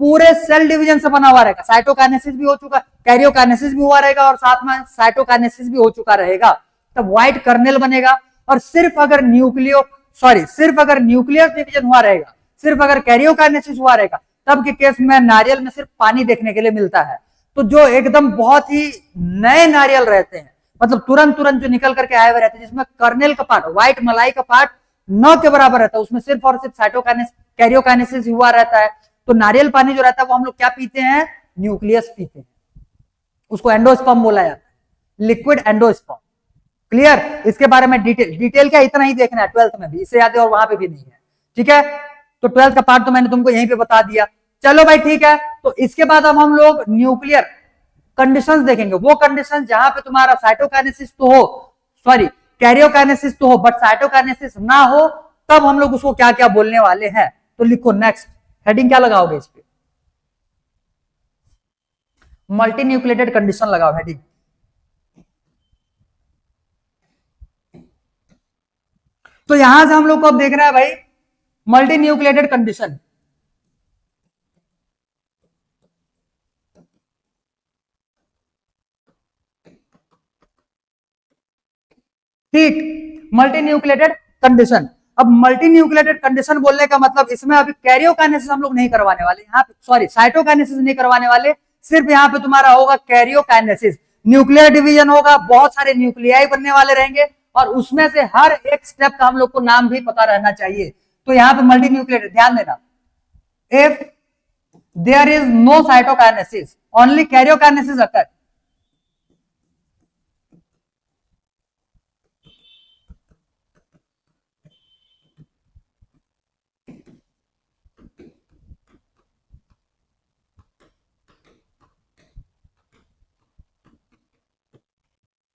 पूरे सेल डिवीजन से बना हुआ रहेगा, साइटोकाइनेसिस भी हो चुका, कैरियोकाइनेसिस भी हुआ रहेगा और साथ में साइटोकाइनेसिस भी हो चुका रहेगा, तब व्हाइट कर्नेल बनेगा। और सिर्फ अगर न्यूक्लियर डिवीजन हुआ रहेगा, सिर्फ अगर कैरियोकाइनेसिस हुआ रहेगा, तब के केस में नारियल में सिर्फ पानी देखने के लिए मिलता है। तो जो एकदम बहुत ही नए नारियल रहते हैं, मतलब तुरंत जो निकल करके आए हुए रहते हैं, जिसमें कर्नेल का पार्ट, व्हाइट मलाई का पार्ट 9 के बराबर रहता है, उसमें सिर्फ और सिर्फ कैरियोकाइनेसिस हुआ रहता है। तो नारियल पानी जो रहता है वो हम लोग क्या पीते हैं? न्यूक्लियस पीते हैं, उसको एंडोस्पर्म बोला जाता है, लिक्विड एंडोस्पर्म। क्लियर? इसके बारे में डिटेल क्या, इतना ही देखना है 12th में भी, इससे याद है और वहां पे भी नहीं है, ठीक है। तो 12th का पार्ट तो मैंने तुमको यहीं पे बता दिया। चलो भाई ठीक है, तो इसके बाद अब हम लोग न्यूक्लियर कंडीशंस देखेंगे, वो कंडीशन जहां पे तुम्हारा साइटोकाइनेसिस तो हो, सॉरी कैरियोकाइनेसिस तो हो बट साइटोकाइनेसिस ना हो, तब हम लोग उसको क्या क्या बोलने वाले हैं। तो लिखो नेक्स्ट, हेडिंग क्या लगाओगे इस पे, मल्टी न्यूक्लिएटेड कंडीशन लगाओ हेडिंग। तो यहां से हम लोग को अब देखना है भाई मल्टी न्यूक्लिएटेड कंडीशन। ठीक, मल्टी न्यूक्लिएटेड कंडीशन। अब मल्टी न्यूक्लिएटेड कंडीशन बोलने का मतलब इसमें अभी कैरियोकाइनेसिस हम लोग नहीं करवाने वाले यहाँ पे, सॉरी साइटोकाइनेसिस नहीं करवाने वाले, सिर्फ यहाँ पे तुम्हारा होगा कैरियोकाइनेसिस। न्यूक्लियर डिवीजन होगा, बहुत सारे न्यूक्लियाई बनने वाले रहेंगे और उसमें से हर एक स्टेप का हम लोग को नाम भी पता रहना चाहिए। तो यहाँ पे मल्टी न्यूक्लिएटेड ध्यान देना, if there is no cytokinesis only karyokinesis occur.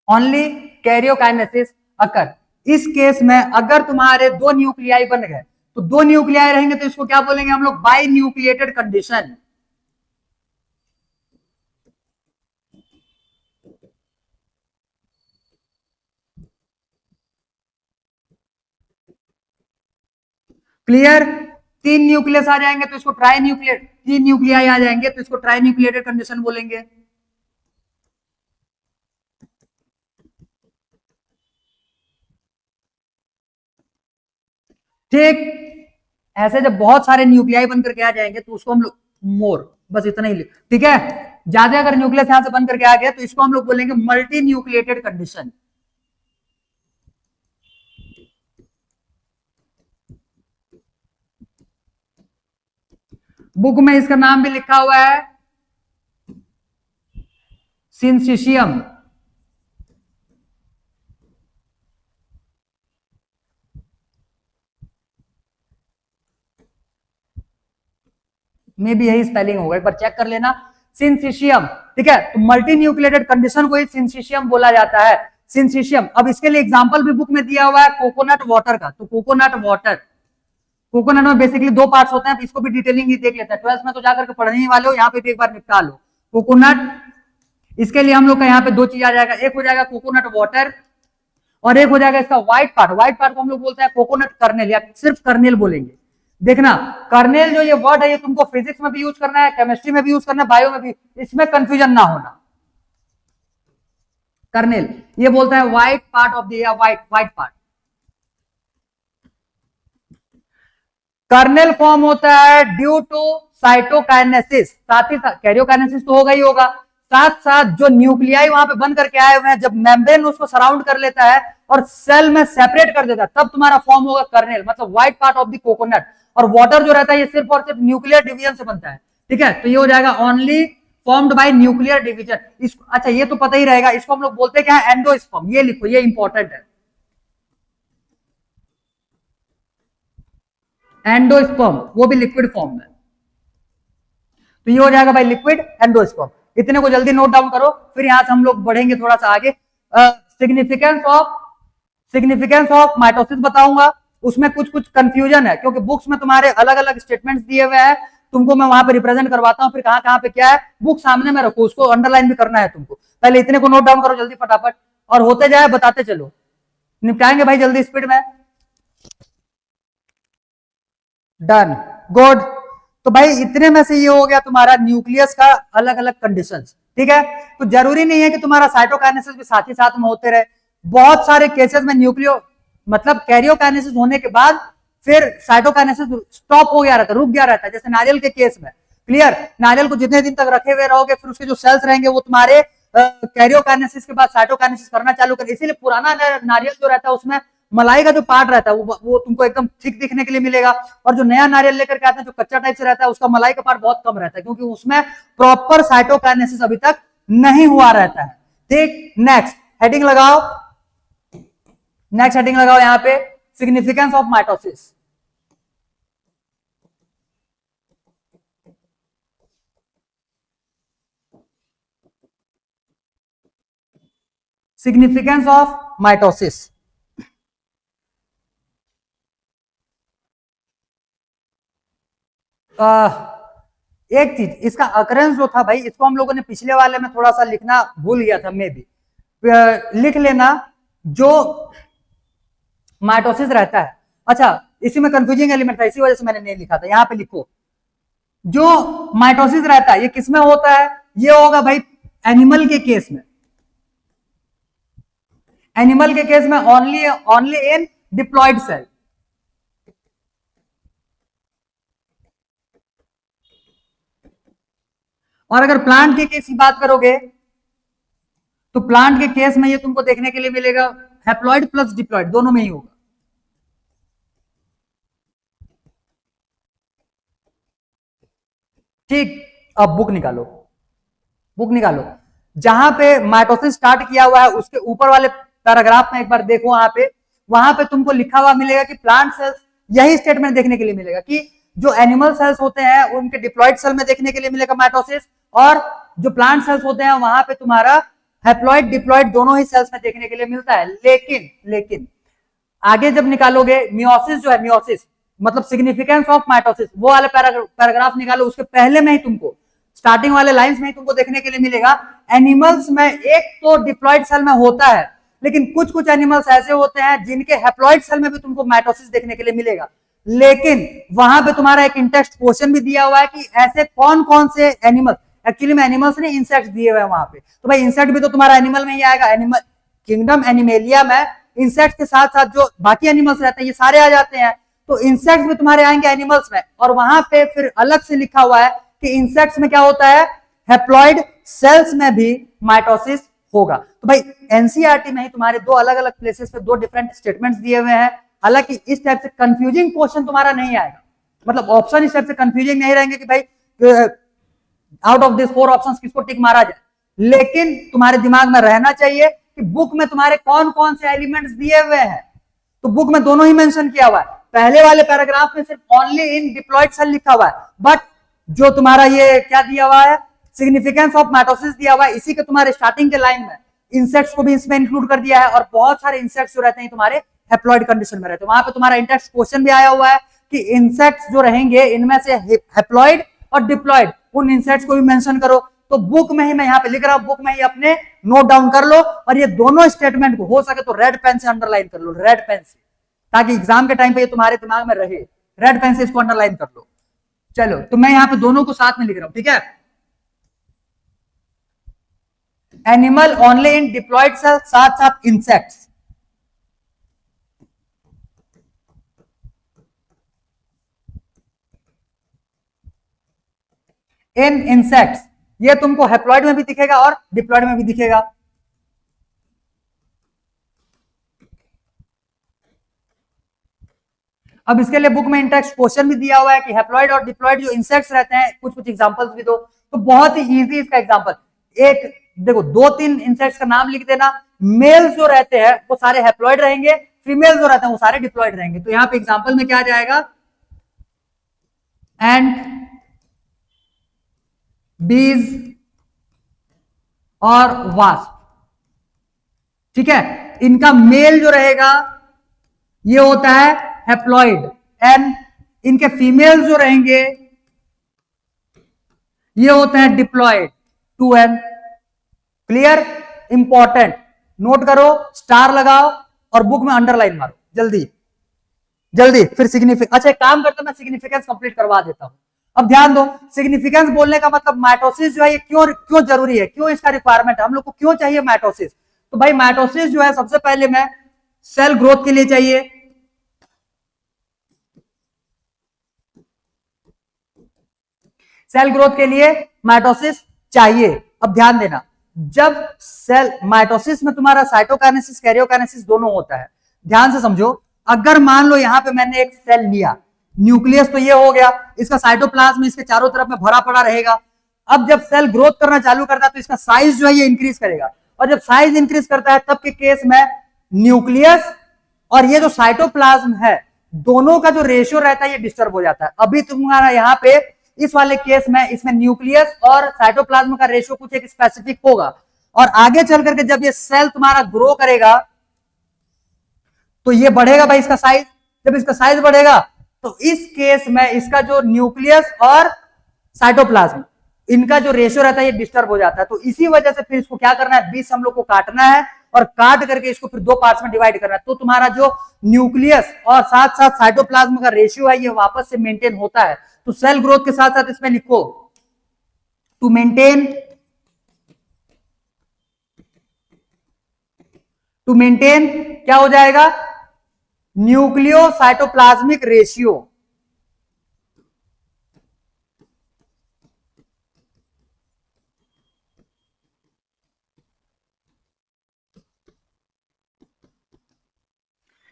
Only karyokinesis occur. इस केस में अगर तुम्हारे दो न्यूक्लियाई बन गए, तो दो न्यूक्लियाई रहेंगे तो इसको क्या बोलेंगे हम लोग, बाई न्यूक्लिएटेड कंडीशन। क्लियर, तीन न्यूक्लियस आ जाएंगे तो इसको ट्राई न्यूक्लिएट, तीन न्यूक्लियाई आ जाएंगे तो इसको ट्राई न्यूक्लिएटेड कंडीशन बोलेंगे। ठीक, ऐसे जब बहुत सारे न्यूक्लियाई बनकर के आ जाएंगे तो उसको हम लोग मोर, बस इतना ही लिख, ठीक है। ज्यादा अगर न्यूक्लियस यहां से बनकर के आ गया तो इसको हम लोग बोलेंगे मल्टी न्यूक्लिएटेड कंडीशन। बुक में इसका नाम भी लिखा हुआ है सिंसिशियम। में भी यही स्पेलिंग होगा, एक बार चेक कर लेना, सिंसिशियम। ठीक है, तो मल्टी न्यूक्लिएटेड कंडीशन को ही सिंसिशियम बोला जाता है, सिंसिशियम। अब इसके लिए एग्जांपल भी बुक में दिया हुआ है कोकोनट वाटर का, तो कोकोनट वाटर, कोकोनट में बेसिकली दो पार्ट्स होते हैं, इसको भी डिटेलिंग ही देख लेते हैं, 12th में तो जाकर के पढ़ने ही वाले हो, यहाँ पे भी एक बार निपटा लो कोकोनट। इसके लिए हम लोग का यहाँ पे दो चीज आ जाएगा, एक हो जाएगा कोकोनट वाटर और एक हो जाएगा इसका व्हाइट पार्ट। व्हाइट पार्ट को हम लोग बोलते हैं कोकोनट कर्नेल या सिर्फ कर्नेल बोलेंगे। देखना कर्नेल जो ये वर्ड है ये तुमको फिजिक्स में भी यूज करना है, केमिस्ट्री में भी यूज करना है, बायो में भी, इसमें कंफ्यूजन ना होना। कर्नेल ये बोलता है white part of the white white part. Kernel form होता है ड्यू टू साइटोकाइनेसिस, साथ ही साथ कैरियोकाइनेसिस तो होगा ही होगा, साथ साथ जो न्यूक्लियाई वहां पे बन करके आए हुए हैं, जब मेम्ब्रेन उसको सराउंड कर लेता है और सेल में सेपरेट कर देता है, तब तुम्हारा फॉर्म होगा कर्नेल, मतलब white part of the coconut. और वाटर जो रहता है ये सिर्फ और सिर्फ न्यूक्लियर डिवीजन से बनता है। ठीक है, तो ये हो जाएगा only formed by nuclear division. इसको अच्छा ये तो पता ही रहेगा, इसको हम लोग बोलते हैं क्या, एंडोस्पर्म। ये लिखो, ये इंपॉर्टेंट है, एंडोस्पर्म, वो भी लिक्विड फॉर्म में। तो ये हो जाएगा भाई लिक्विड एंडोस्पर्म। इतने को जल्दी नोट डाउन करो, फिर यहां से हम लोग बढ़ेंगे थोड़ा सा आगे। सिग्निफिकेंस ऑफ माइटोसिस बताऊंगा, उसमें कुछ कुछ कंफ्यूजन है क्योंकि बुक्स में तुम्हारे अलग अलग स्टेटमेंट्स दिए हुए हैं, तुमको मैं वहां पे रिप्रेजेंट करवाता हूं, फिर कहां कहां पे क्या है बुक सामने में रखो, उसको अंडरलाइन भी करना है तुमको। पहले इतने को नोट डाउन करो जल्दी फटाफट, और होते जाए बताते चलो, निपटाएंगे भाई जल्दी स्पीड में। Done, good. तो भाई इतने में से ये हो गया तुम्हारा न्यूक्लियस का अलग अलग कंडीशंस। ठीक है, तो जरूरी नहीं है कि तुम्हारा साइटोकाइनेसिस भी साथ ही साथ में होते रहे, बहुत सारे केसेस में न्यूक्लियो मतलब कैरियोकाइनेसिस होने के बाद फिर साइटोकाइनेसिस स्टॉप हो गया रहता है, रुक गया रहता है, जैसे नारियल के केस में। क्लियर, नारियल को जितने दिन तक रखे हुए रहोगे फिर उसके जो सेल्स रहेंगे वो तुम्हारे कैरियोकाइनेसिस के बाद साइटोकाइनेसिस करना चालू कर, इसीलिए पुराना नारियल जो रहता है उसमें मलाई का जो पार्ट रहता है वो तुमको एकदम थिक दिखने के लिए मिलेगा, और जो नया नारियल लेकर के आते हैं जो कच्चा टाइप से रहता है उसका मलाई का पार्ट बहुत कम रहता है, क्योंकि उसमें प्रॉपर साइटोकाइनेसिस अभी तक नहीं हुआ रहता है। ठीक, नेक्स्ट हेडिंग लगाओ, नेक्स्ट हेडिंग लगाओ यहां पे significance of mitosis. Significance of mitosis. एक चीज, इसका अकरेंस जो था भाई, इसको हम लोगों ने पिछले वाले में थोड़ा सा लिखना भूल गया था, मैं भी लिख लेना। जो माइटोसिस रहता है, अच्छा इसी में कंफ्यूजिंग एलिमेंट था, इसी वजह से मैंने नहीं लिखा था, यहां पे लिखो। जो माइटोसिस रहता है ये किसमें होता है? ये होगा भाई एनिमल के केस में, एनिमल के केस में ओनली इन डिप्लॉयड सेल। और अगर प्लांट के केस की बात करोगे तो प्लांट के केस में ये तुमको देखने के लिए मिलेगा हैप्लॉइड प्लस डिप्लॉयड, दोनों में ही होगा। ठीक, अब बुक निकालो, बुक निकालो। जहां पे माइटोसिस स्टार्ट किया हुआ है उसके ऊपर वाले पैराग्राफ में एक बार देखो, वहां पे तुमको लिखा हुआ मिलेगा कि प्लांट सेल्स, यही स्टेटमेंट देखने के लिए मिलेगा कि जो एनिमल सेल्स होते हैं उनके डिप्लॉयड सेल में देखने के लिए मिलेगा माइटोसिस, और जो प्लांट सेल्स होते हैं वहां पे तुम्हारा हैप्लॉइड डिप्लॉयड दोनों ही सेल्स में देखने के लिए मिलता है। लेकिन आगे जब निकालोगे मियोसिस जो है, मियोसिस मतलब सिग्निफिकेंस ऑफ माइटोसिस, वो वाले पैराग्राफ निकालो, उसके पहले में ही तुमको स्टार्टिंग वाले लाइंस में ही तुमको देखने के लिए मिलेगा एनिमल्स में एक तो डिप्लॉयड सेल में होता है, लेकिन कुछ कुछ एनिमल्स ऐसे होते हैं जिनके हैप्लॉइड सेल में भी तुमको माइटोसिस देखने के लिए मिलेगा। लेकिन वहां पे तुम्हारा एक इंटेक्स्ट क्वेश्चन भी दिया हुआ है कि ऐसे कौन कौन से एनिमल, एक्चुअली में एनिमल्स ने इंसेक्ट्स दिए हुए हैं वहां पे, तो भाई इंसेक्ट भी तो तुम्हारा एनिमल में ही आएगा। एनिमल किंगडम एनिमेलिया में इंसेक्ट के साथ साथ जो बाकी एनिमल्स रहते हैं ये सारे आ जाते हैं, तो इंसेक्ट्स भी तुम्हारे आएंगे एनिमल्स में। और वहां पे फिर अलग से लिखा हुआ है कि इंसेक्ट्स में क्या होता है, हैप्लॉइड सेल्स में भी माइटोसिस होगा। तो भाई एनसीईआरटी में ही तुम्हारे दो अलग अलग प्लेसेस पे दो डिफरेंट स्टेटमेंट्स दिए हुए हैं। हालांकि इस टाइप से कंफ्यूजिंग क्वेश्चन तुम्हारा नहीं आएगा, मतलब ऑप्शन इस टाइप से कंफ्यूजिंग नहीं रहेंगे कि भाई आउट ऑफ दिस 4 ऑप्शंस किसको टिक मारा जाए, लेकिन तुम्हारे दिमाग में रहना चाहिए कि बुक में तुम्हारे कौन कौन से एलिमेंट्स दिए हुए हैं। तो बुक में दोनों ही मेंशन किया हुआ है, पहले वाले पैराग्राफ में सिर्फ ओनली इन डिप्लॉयड सेल लिखा हुआ है, बट जो तुम्हारा ये क्या दिया हुआ है, सिग्निफिकेंस ऑफ माइटोसिस दिया हुआ है, इसी के तुम्हारे स्टार्टिंग के लाइन में इंसेक्ट्स को भी इसमें इंक्लूड कर दिया है। और बहुत सारे इंसेक्ट्स जो रहते हैं तुम्हारे हैप्लॉइड कंडीशन में रहते हैं, वहां पे तुम्हारा इंटेक्स्ट क्वेश्चन भी आया हुआ है कि इंसेक्ट्स जो रहेंगे इनमें से हैप्लॉइड और डिप्लॉयड, उन इंसेक्ट्स को भी मेंशन करो। तो बुक में ही मैं यहाँ पे लिख रहा हूं, बुक में ही अपने नोट डाउन कर लो, और ये दोनों स्टेटमेंट को हो सके तो रेड पेन से अंडरलाइन कर लो, रेड पेन से, ताकि एग्जाम के टाइम पे ये तुम्हारे दिमाग में रहे। रेड पेन से इसको अंडरलाइन कर लो। चलो, तो मैं यहाँ पे दोनों को साथ में लिख रहा हूं, ठीक है। Animal only in diploid cell, साथ साथ इंसेक्ट्स। इन इंसेक्ट्स, ये तुमको हैप्लॉइड में भी दिखेगा और डिप्लॉयड में भी दिखेगा। अब इसके लिए बुक में इंटेक्स्ट क्वेश्चन भी दिया हुआ है कि हैप्लॉइड और डिप्लॉयड जो इंसेक्ट्स रहते हैं, कुछ कुछ एग्जांपल्स भी दो। तो बहुत ही इजी इसका एग्जांपल, एक देखो 2-3 इंसेक्ट्स का नाम लिख देना। मेल्स जो रहते हैं वो सारे हैप्लॉइड रहेंगे, फीमेल जो रहते हैं वो सारे डिप्लॉयड रहेंगे। तो यहाँ पे एग्जांपल में क्या आ जाएगा, एंड बीज और वास्प, ठीक है। इनका मेल जो रहेगा ये होता है हैप्लॉइड एन, इनके फीमेल जो रहेंगे ये होते हैं diploid 2n। Clear, important, note करो, स्टार लगाओ और बुक में अंडरलाइन मारो जल्दी जल्दी। फिर सिग्निफिकेंस, अच्छा एक काम करते मैं सिग्निफिकेंस कंप्लीट करवा देता हूं। अब ध्यान दो, सिग्निफिकेंस बोलने का मतलब माइटोसिस जो है ये क्यों जरूरी है, क्यों इसका रिक्वायरमेंट है, हम लोग को क्यों चाहिए माइटोसिस। तो भाई माइटोसिस जो है सबसे पहले में सेल ग्रोथ के लिए चाहिए, सेल ग्रोथ के लिए माइटोसिस चाहिए। अब ध्यान देना, जब सेल माइटोसिस में तुम्हारा साइटोकाइनेसिस कैरियोकाइनेसिस दोनों होता है, ध्यान से समझो। अगर मान लो यहां पे मैंने एक सेल लिया, न्यूक्लियस तो ये हो गया, इसका साइटोप्लाज्म इसके चारों तरफ में भरा पड़ा रहेगा। अब जब सेल ग्रोथ करना चालू करता है तो इसका साइज जो है ये इंक्रीज करेगा, और जब साइज इंक्रीज करता है तब के केस में न्यूक्लियस और ये जो साइटोप्लाज्म है दोनों का जो रेशियो रहता है ये डिस्टर्ब हो जाता है। अभी तुम्हारा यहाँ पे इस वाले केस में इसमें न्यूक्लियस और साइटोप्लाज्म का रेशियो कुछ एक स्पेसिफिक होगा, और आगे चल करके जब ये सेल तुम्हारा ग्रो करेगा तो ये बढ़ेगा भाई इसका साइज। जब इसका साइज बढ़ेगा तो इस केस में इसका जो न्यूक्लियस और साइटोप्लाज्म इनका जो रेशियो रहता है ये डिस्टर्ब हो जाता है। तो इसी वजह से फिर इसको क्या करना है, 20 हम लोग को काटना है और काट करके इसको फिर दो पार्ट्स में डिवाइड करना है। तो तुम्हारा जो न्यूक्लियस और साथ साथ साइटोप्लाज्म का रेशियो है ये वापस से मेंटेन होता है। तो सेल ग्रोथ के साथ साथ इसमें लिखो टू मेंटेन क्या हो जाएगा, न्यूक्लियो साइटोप्लाज्मिक रेशियो।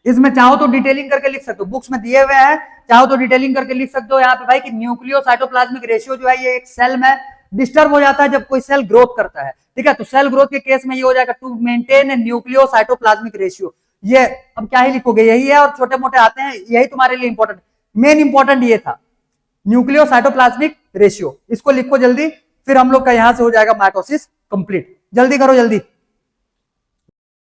इसमें चाहो तो डिटेलिंग करके लिख सकते हो, बुक्स में दिए हुए हैं, चाहो तो डिटेलिंग करके लिख सकते हो यहाँ पे भाई कि न्यूक्लियो साइटोप्लाज्मिक रेशियो जो है ये एक सेल में डिस्टर्ब हो जाता है जब कोई सेल ग्रोथ करता है। ठीक है, तो सेल ग्रोथ के केस में ये हो जाएगा to maintain nucleo cytoplasmic ratio. ये अब क्या ही लिखोगे, यही है और छोटे मोटे आते हैं, यही तुम्हारे लिए इंपॉर्टेंट, मेन इंपॉर्टेंट ये था न्यूक्लियो साइटोप्लाज्मिक रेशियो। इसको लिखो जल्दी, फिर हम लोग का यहां से हो जाएगा माइटोसिस कंप्लीट। जल्दी करो जल्दी।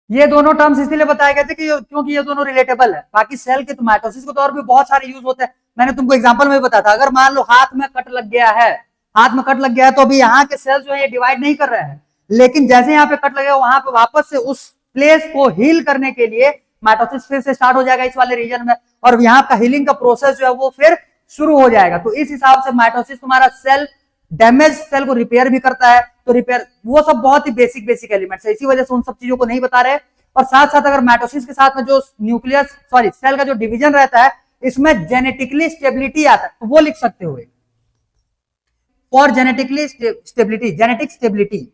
ये दोनों टर्म्स इसलिए बताए गए थे कि क्योंकि ये दोनों रिलेटेबल है। बाकी सेल के तो माइटोसिस को तो और भी बहुत सारे यूज होते हैं, मैंने तुमको एग्जांपल में भी बताया था। अगर मान लो हाथ में कट लग गया है, हाथ में कट लग गया है तो अभी यहाँ के सेल्स जो है ये डिवाइड नहीं कर रहे हैं, लेकिन जैसे यहाँ पे कट लगेगा वहां पे वापस से उस प्लेस को हील करने के लिए माइटोसिस फिर से स्टार्ट हो जाएगा इस वाले रीजन में, और यहाँ का हीलिंग का प्रोसेस जो है वो फिर शुरू हो जाएगा। तो इस हिसाब से माइटोसिस तुम्हारा सेल डैमेज सेल को रिपेयर भी करता है। तो रिपेयर वो सब बहुत ही बेसिक बेसिक एलिमेंट्स है, इसी वजह से उन सब चीजों को नहीं बता रहे। और साथ साथ अगर माइटोसिस के साथ में जो न्यूक्लियस सॉरी सेल का जो डिवीजन रहता है इसमें जेनेटिकली स्टेबिलिटी आता है, तो वो लिख सकते हो for genetically stability, genetic stability.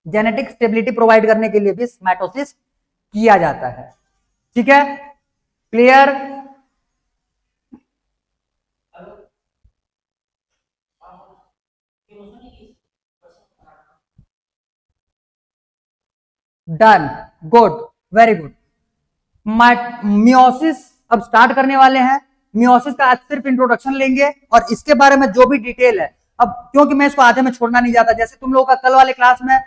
Genetic stability provide करने के लिए भी माइटोसिस किया जाता है। ठीक है, clear. Done, good, very good. Meiosis अब स्टार्ट करने वाले हैं। मियोसिस का आज सिर्फ इंट्रोडक्शन लेंगे और इसके बारे में जो भी डिटेल है, अब क्योंकि मैं इसको आधे में छोड़ना नहीं चाहता, जैसे तुम लोगों का कल वाले क्लास में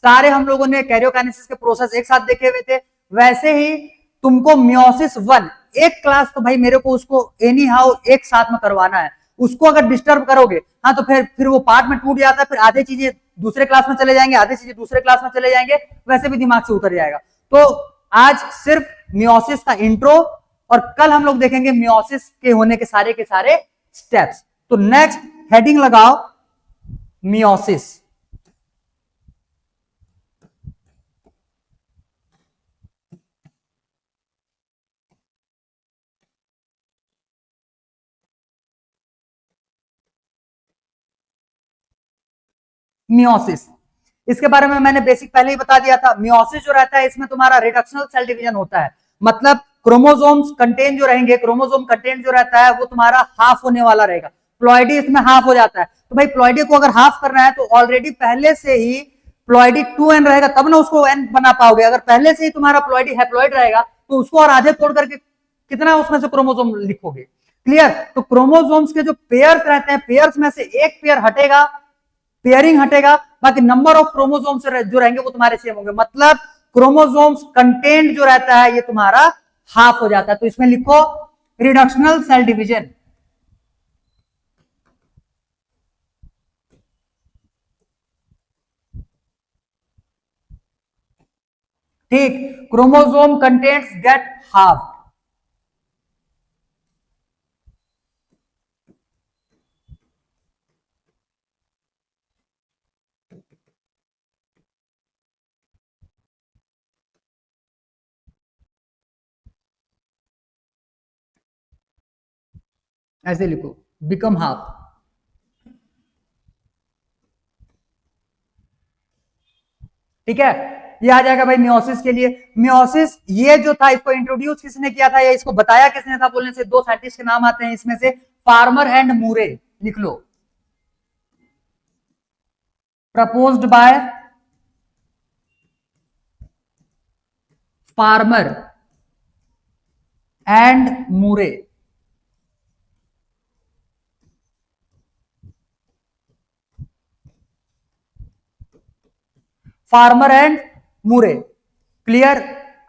सारे हम लोगों ने कैरियोकाइनेसिस के प्रोसेस एक साथ देखे हुए थे, वैसे ही तुमको मियोसिस 1 एक क्लास तो भाई मेरे को उसको एनी हाउ एक साथ में करवाना है। उसको अगर डिस्टर्ब करोगे हाँ तो फिर वो पार्ट में टूट जाता है, फिर आधे चीजें दूसरे क्लास में चले जाएंगे, आधे चीजें दूसरे क्लास में चले जाएंगे, वैसे भी दिमाग से उतर जाएगा। तो आज सिर्फ मियोसिस का इंट्रो और कल हम लोग देखेंगे मियोसिस के होने के सारे स्टेप्स। तो नेक्स्ट हेडिंग लगाओ मियोसिस। मियोसिस इसके बारे में मैंने बेसिक पहले ही बता दिया था। मियोसिस जो रहता है इसमें तुम्हारा रिडक्शनल सेल डिवीजन होता है, मतलब क्रोमोसोम्स कंटेंट जो रहेंगे, क्रोमोसोम कंटेंट जो रहता है वो तुम्हारा हाफ होने वाला रहेगा। प्लॉइडी इसमें हाफ हो जाता है, तो भाई प्लॉइडी को अगर हाफ करना है तो ऑलरेडी पहले से ही प्लॉइडी 2n रहेगा, तब ना उसको n बना पाओगे। अगर पहले से ही तुम्हारा प्लॉइडी हैप्लॉइड रहेगा तो उसको और आधे तोड़ करके कितना उसमें से क्रोमोसोम लिखोगे। क्लियर। तो क्रोमोसोम्स के जो पेयर्स रहते हैं, पेयर्स में से एक पेयर हटेगा, पेयरिंग हटेगा, बाकी नंबर ऑफ क्रोमोसोम्स जो रहेंगे वो तुम्हारे सेम होंगे, मतलब क्रोमोसोम्स कंटेंट जो रहता है ये तुम्हारा हाफ हो जाता है। तो इसमें लिखो रिडक्शनल सेल डिवीजन। ठीक, क्रोमोसोम कंटेंट्स गेट हाफ। ऐसे लिखो बिकम हाफ। ठीक है, ये आ जाएगा भाई मियोसिस के लिए। मियोसिस ये जो था इसको इंट्रोड्यूस किसने किया था या इसको बताया किसने था, बोलने से दो साइंटिस्ट के नाम आते हैं इसमें से, फार्मर एंड मूरे। लिख लो, proposed by Farmer and Moore. Farmer and Moore, clear.